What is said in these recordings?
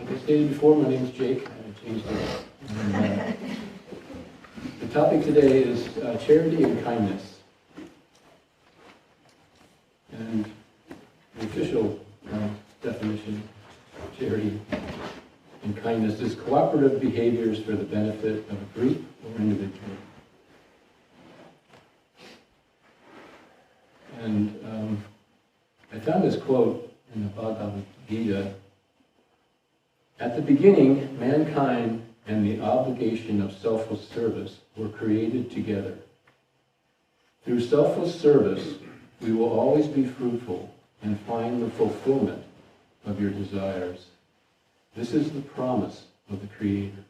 I stated before, my name is Jake. I changed it. And, the topic today is charity and kindness. And the official definition of charity and kindness is cooperative behaviors for the benefit of a group or individual. And I found this quote in the Bhagavad Gita. At the beginning, mankind and the obligation of selfless service were created together. Through selfless service, we will always be fruitful and find the fulfillment of your desires. This is the promise of the Creator.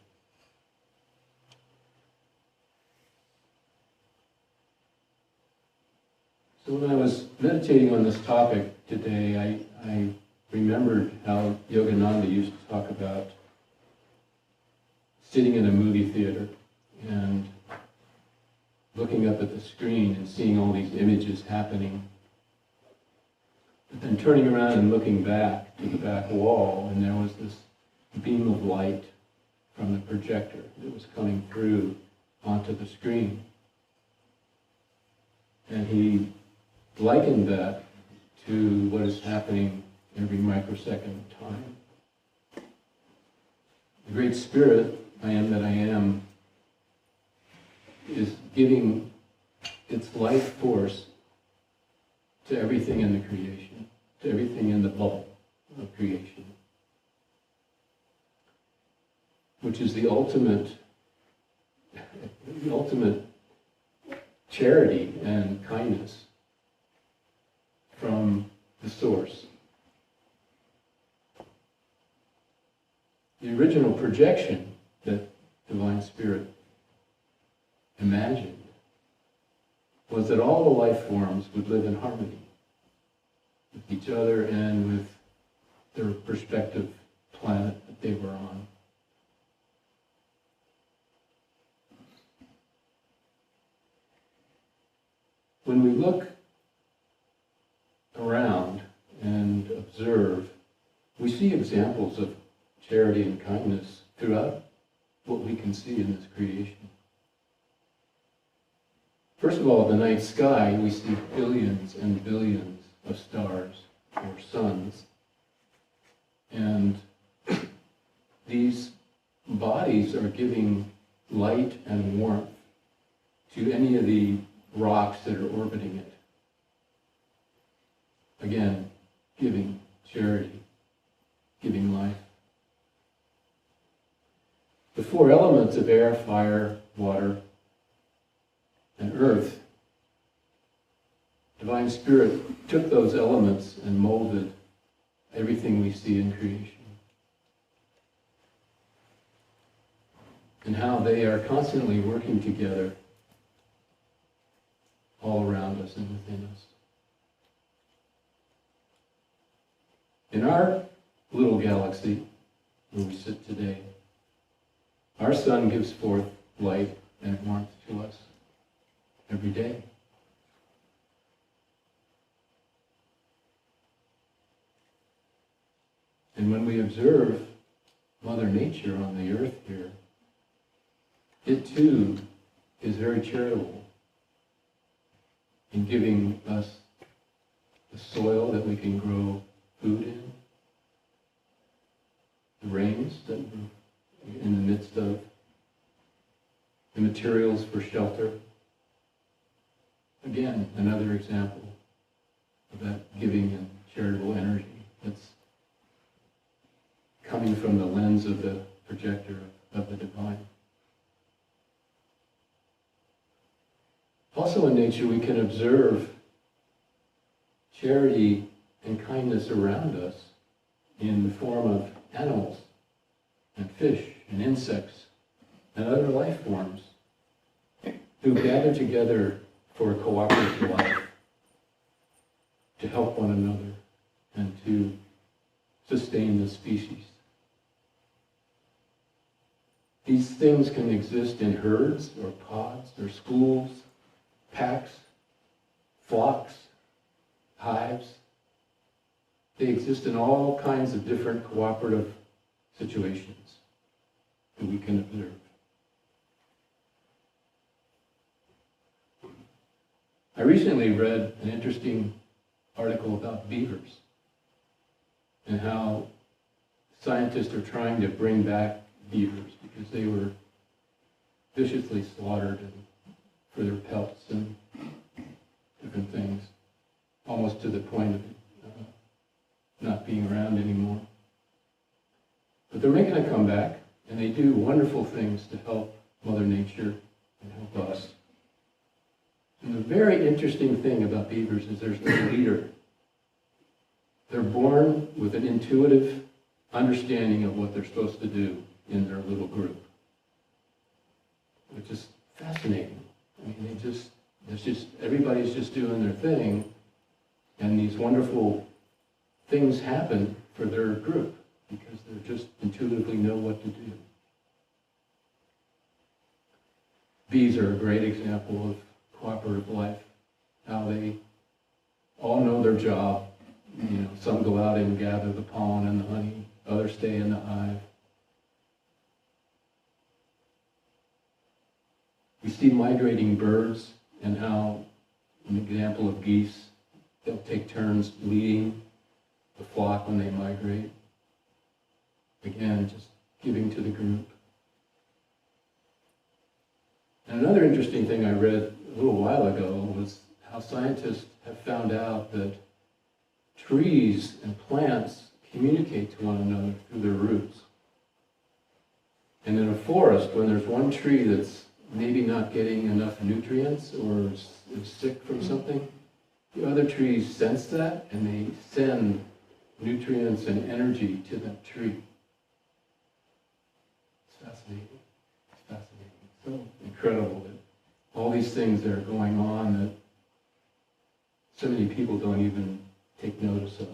So when I was meditating on this topic today, I remembered how Yogananda used to talk about sitting in a movie theater and looking up at the screen and seeing all these images happening, but then turning around and looking back to the back wall, and there was this beam of light from the projector that was coming through onto the screen. And he likened that to what is happening every microsecond of time. The Great Spirit, I am that I am, is giving its life force to everything in the creation, to everything in the bubble of creation, which is the ultimate charity and kindness from the source. The original projection that Divine Spirit imagined was that all the life forms would live in harmony with each other and with their respective planet that they were on. When we look around and observe, we see examples of charity and kindness throughout what we can see in this creation. First of all, the night sky, we see billions and billions of stars or suns. And these bodies are giving light and warmth to any of the rocks that are orbiting it. Again, giving charity, giving life. The four elements of air, fire, water, and earth, Divine Spirit took those elements and molded everything we see in creation. And how they are constantly working together all around us and within us. In our little galaxy, where we sit today, our sun gives forth light and warmth to us every day. And when we observe Mother Nature on the earth here, it too is very charitable in giving us the soil that we can grow food in, the rains that we're in the midst of, the materials for shelter. Again, another example of that giving and charitable energy that's coming from the lens of the projector of the divine. Also in nature, we can observe charity and kindness around us in the form of animals and fish and insects and other life forms who gather together for a cooperative life to help one another and to sustain the species. These things can exist in herds or pods or schools, packs, flocks, hives. They exist in all kinds of different cooperative situations that we can observe. I recently read an interesting article about beavers and how scientists are trying to bring back beavers because they were viciously slaughtered for their pelts and different things, almost to the point of not being around anymore. But they're making a comeback, and they do wonderful things to help Mother Nature and help us. And the very interesting thing about beavers is there's no leader. They're born with an intuitive understanding of what they're supposed to do in their little group, which is fascinating. I mean, everybody's just doing their thing, and these wonderful things happen for their group because they just intuitively know what to do. Bees are a great example of cooperative life, how they all know their job. You know, some go out and gather the pollen and the honey, others stay in the hive. We see migrating birds and how, an example of geese, they'll take turns leading the flock when they migrate. Again, just giving to the group. And another interesting thing I read a little while ago was how scientists have found out that trees and plants communicate to one another through their roots. And in a forest, when there's one tree that's maybe not getting enough nutrients or is sick from something, the other trees sense that and they send nutrients and energy to that tree. It's fascinating. It's fascinating. So incredible that all these things that are going on that so many people don't even take notice of.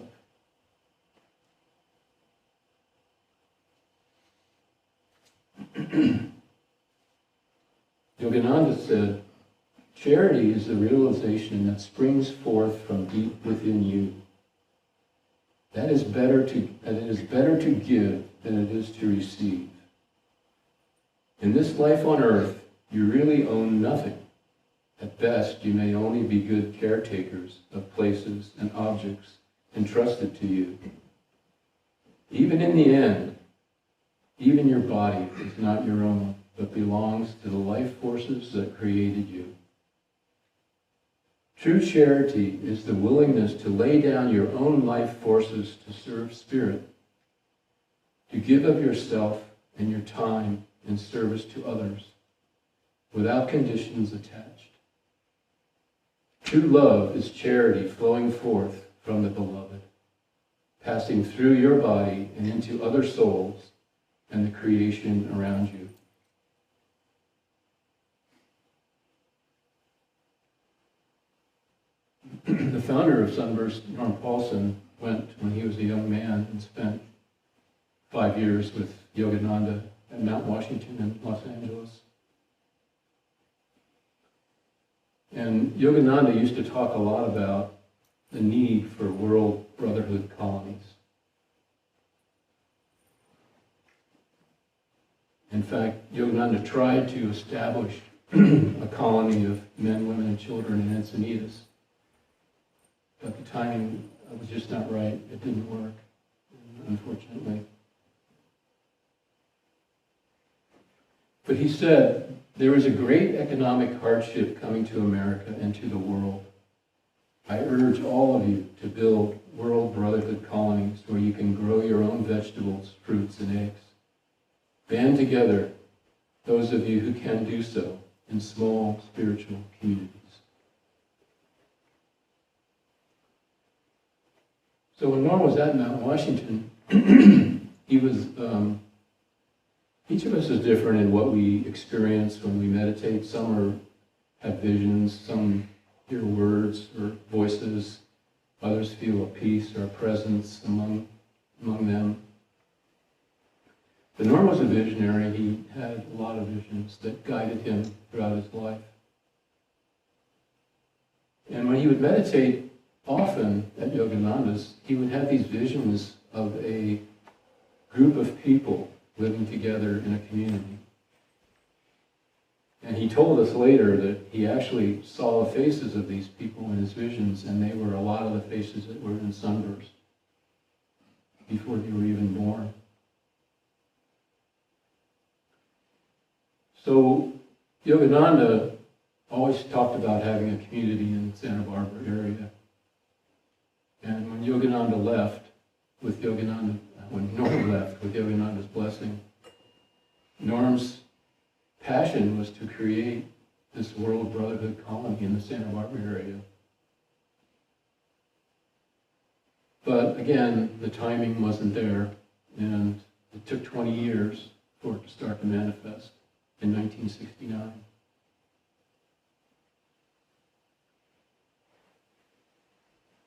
Yogananda said, "Charity is the realization that springs forth from deep within you. That it is better to give than it is to receive. In this life on earth, you really own nothing. At best, you may only be good caretakers of places and objects entrusted to you. Even in the end, even your body is not your own, but belongs to the life forces that created you. True charity is the willingness to lay down your own life forces to serve spirit, to give of yourself and your time in service to others, without conditions attached. True love is charity flowing forth from the beloved, passing through your body and into other souls and the creation around you." The founder of Sunburst, Norm Paulson, went when he was a young man and spent 5 years with Yogananda at Mount Washington in Los Angeles. And Yogananda used to talk a lot about the need for world brotherhood colonies. In fact, Yogananda tried to establish a colony of men, women, and children in Encinitas. But the timing was just not right. It didn't work, unfortunately. But he said, "There is a great economic hardship coming to America and to the world. I urge all of you to build world brotherhood colonies where you can grow your own vegetables, fruits, and eggs. Band together, those of you who can do so, in small spiritual communities." So when Norm was at Mount Washington, he was, each of us is different in what we experience when we meditate. Some have visions, some hear words or voices, others feel a peace or a presence among them. But Norm was a visionary. He had a lot of visions that guided him throughout his life. And when he would meditate often at Yogananda's, he would have these visions of a group of people living together in a community. And he told us later that he actually saw the faces of these people in his visions, and they were a lot of the faces that were in Sunburst before they were even born. So Yogananda always talked about having a community in the Santa Barbara area. And when Yogananda left, when Norm left with Yogananda's blessing, Norm's passion was to create this World Brotherhood colony in the Santa Barbara area. But again, the timing wasn't there, and it took 20 years for it to start to manifest in 1969.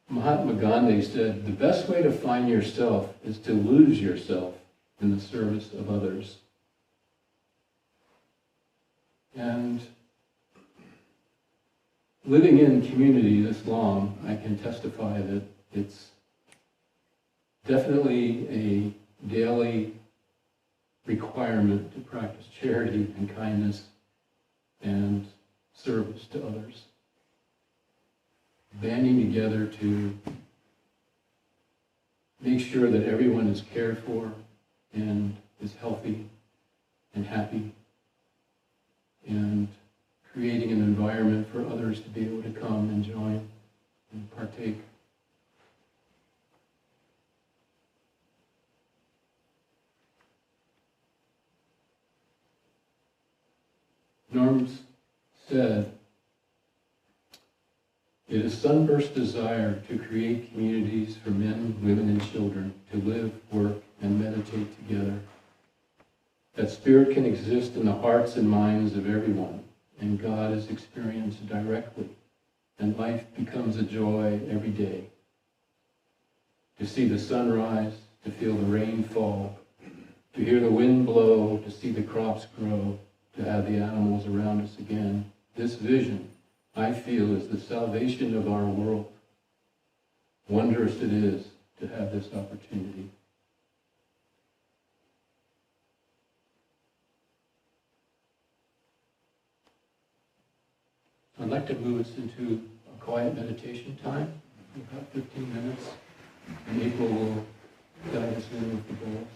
Mahatma Gandhi said, the best way to find yourself is to lose yourself in the service of others. And living in community this long, I can testify that it's definitely a daily requirement to practice charity and kindness and service to others. Banding together to make sure that everyone is cared for and is healthy and happy, and creating an environment for others to be able to come and join and partake. Norms said, it is Sunburst's desire to create communities for men, women, and children to live, work, and meditate together. That spirit can exist in the hearts and minds of everyone, and God is experienced directly, and life becomes a joy every day. To see the sunrise, to feel the rain fall, to hear the wind blow, to see the crops grow, to have the animals around us again. This vision, I feel, is the salvation of our world. Wondrous it is to have this opportunity. I'd like to move us into a quiet meditation time, about 15 minutes, and April will guide us in with the bowls.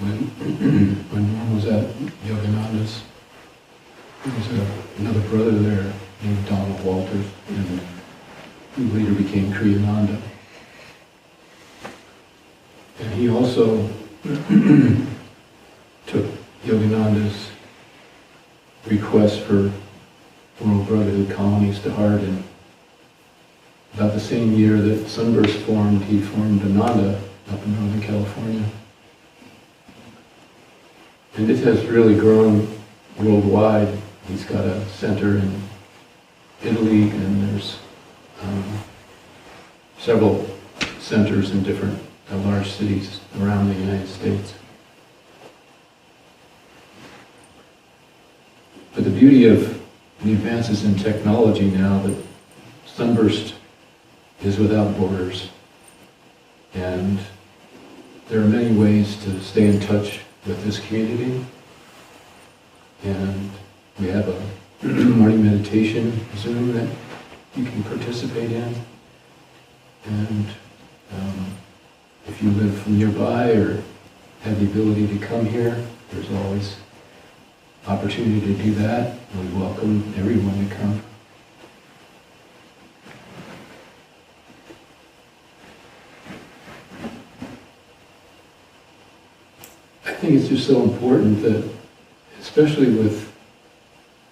when one was at Yogananda's, there was another brother there named Donald Walters, and who later became Kriyananda. And he also took Yogananda's request for World Brotherhood colonies to heart, and about the same year that Sunburst formed, he formed Ananda up in Northern California. And it has really grown worldwide. He's got a center in Italy, and there's several centers in different large cities around the United States. But the beauty of the advances in technology now, that Sunburst is without borders, and there are many ways to stay in touch with this community. And we have a morning meditation Zoom that you can participate in. And if you live nearby or have the ability to come here, there's always opportunity to do that. We welcome everyone to come. I think it's just so important that, especially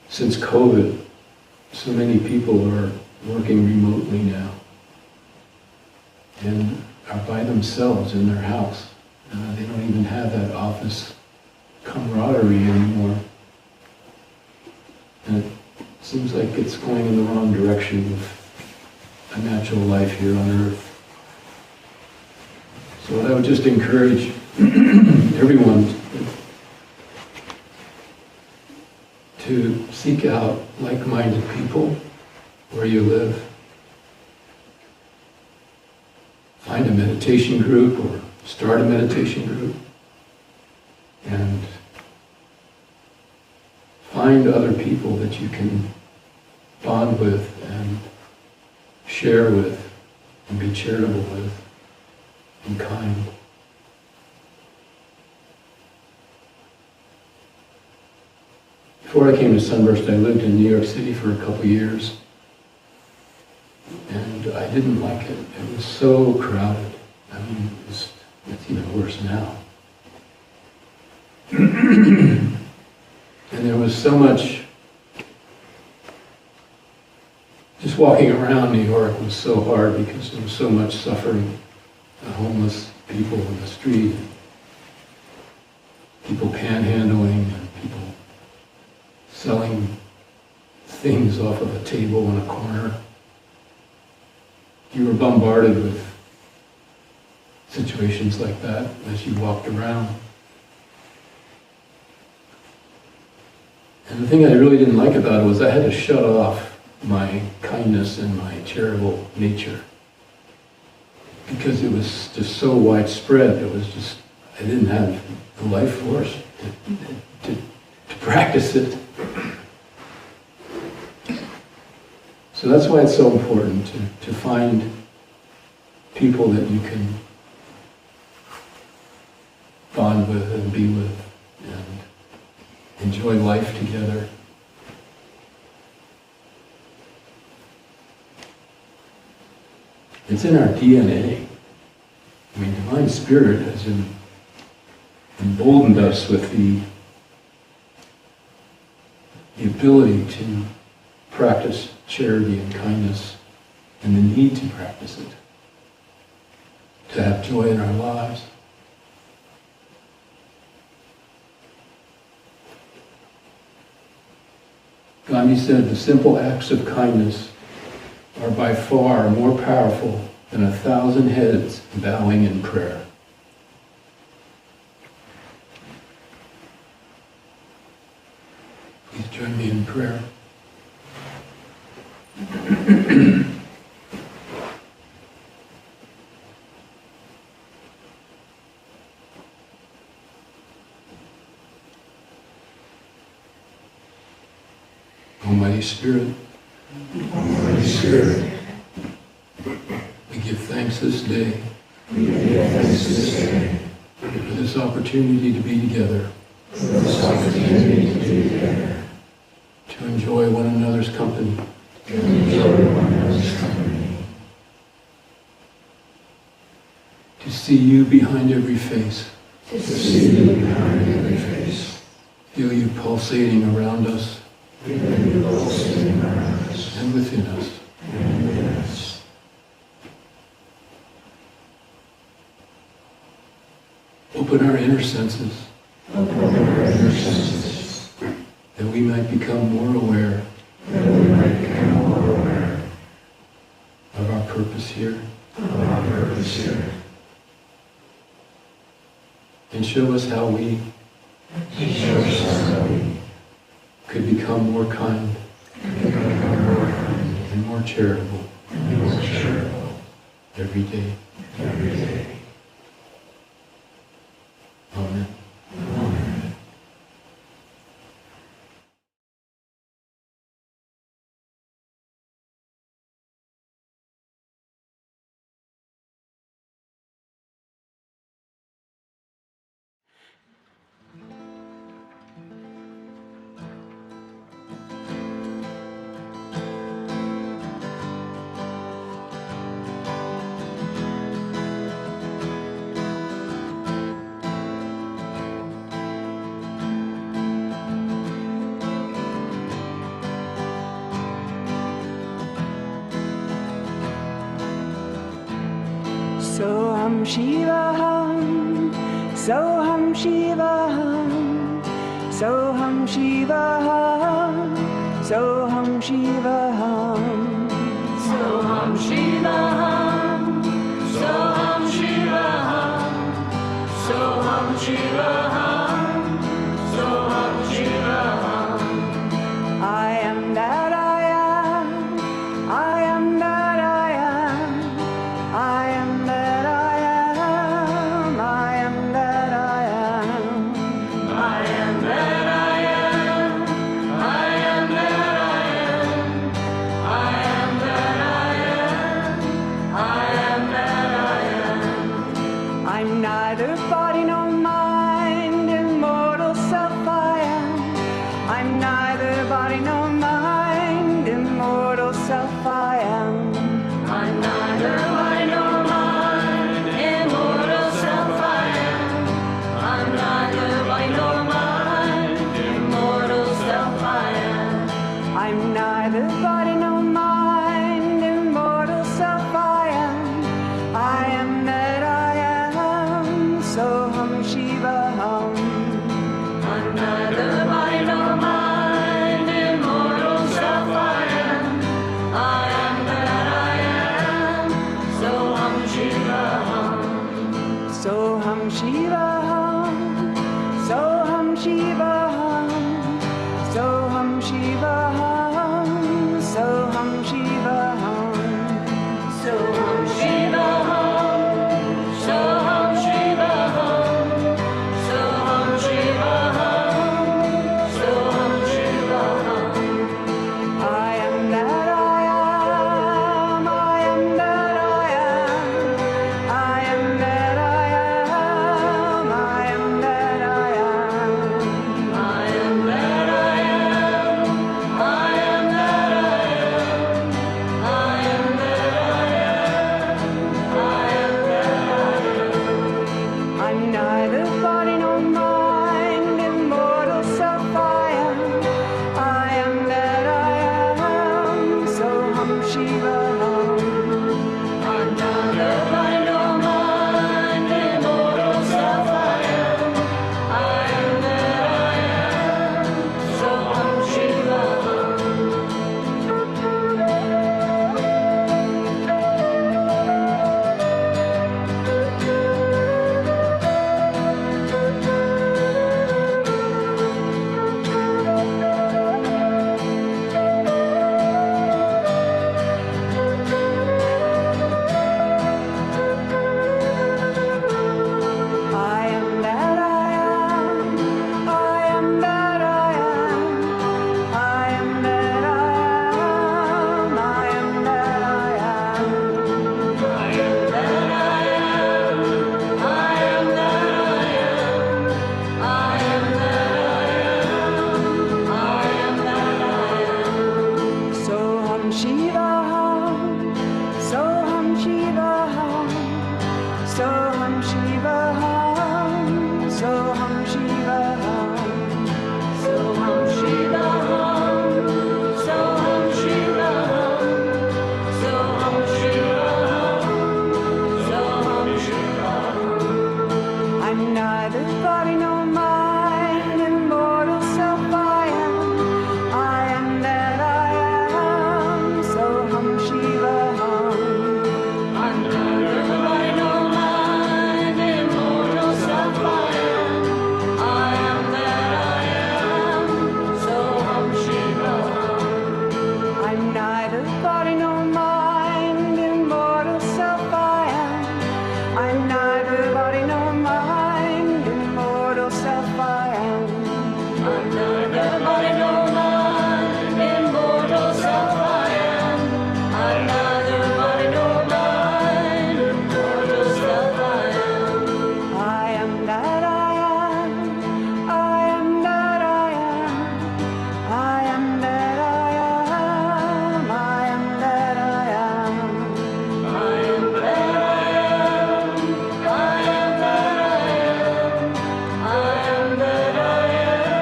since COVID, so many people are working remotely now and are by themselves in their house. They don't even have that office camaraderie anymore. And it seems like it's going in the wrong direction with a natural life here on Earth. So I would just encourage everyone to seek out like-minded people where you live. Find a meditation group or start a meditation group, and find other people that you can bond with and share with and be charitable with and kind. Before I came to Sunburst, I lived in New York City for a couple years, and I didn't like it. It was so crowded. I mean, it's even worse now. And there was so much, just walking around New York was so hard because there was so much suffering. The homeless people in the street, people panhandling, and people selling things off of a table in a corner. You were bombarded with situations like that as you walked around. And the thing I really didn't like about it was I had to shut off my kindness and my charitable nature, because it was just so widespread. It was just, I didn't have the life force to practice it. So that's why it's so important to find people that you can bond with and be with and enjoy life together. It's in our DNA. I mean, Divine Spirit has emboldened us with the ability to practice charity and kindness, and the need to practice it, to have joy in our lives. Gandhi said, the simple acts of kindness are by far more powerful than 1,000 heads bowing in prayer. Please join me in prayer. Almighty Spirit, Almighty Spirit, we give thanks this day we give thanks this day for this opportunity to be together, to enjoy one another's company, to see you behind every face, feel you pulsating around us, and within us. Open our inner senses, that we might become more aware of our purpose here, and show us how we could become more kind and more charitable every day. Amen. Soham Shivaham, Soham Shivaham, Soham Shivaham, Soham Shivaham, Soham Shivaham, Soham Shivaham, Soham Shivaham, Soham Shivaham. I am that I am, I am that I am, I am that I am, I am that I am, I am that I am, I am that I am, I am that I am, I am that I am. I'm neither body nor mind, immortal self I am. I'm neither body nor mind, immortal self I am. I'm neither body nor mind, immortal self I am. I'm neither body nor mind, immortal self I am. I'm neither body nor mind, immortal self I am. I am that I am, Soham Shivaham. I'm neither body nor mind, immortal self I am. I am that I am, Soham Shivaham. Soham Shivaham, Soham Shivaham, Soham Shivaham, Soham Shivaham, Soham Shivaham, Soham Shivaham, Soham Shivaham, Soham Shivaham. I am that I am, I am that I am, I am that I am, I am that I am, neither body nor mind, immortal self I am that I am, so hum Shiva hum. I'm neither body nor mind, immortal self I am that I am, so hum Shiva hum. I'm neither body nor mind, immortal self I am. I'm neither body nor mind, immortal self I am. I'm neither body nor mind, immortal self I am. I'm neither body nor mind, immortal self I am. I am that I am. I am that I am. I am that I am. I am that I am. I am that I am. I am that I am. I am that I am. I am that I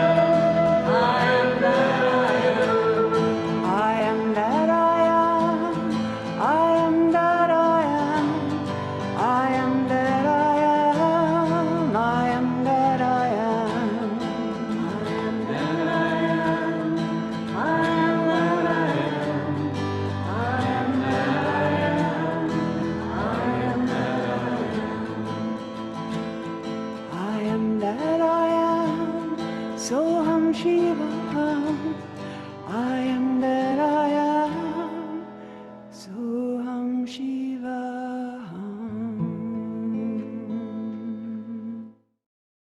am. I am that I am. I am that I am. I am that I am. I am that I am. I am that I am. I am that I am. I am that I am. I am that I am. So hum Shiva hum.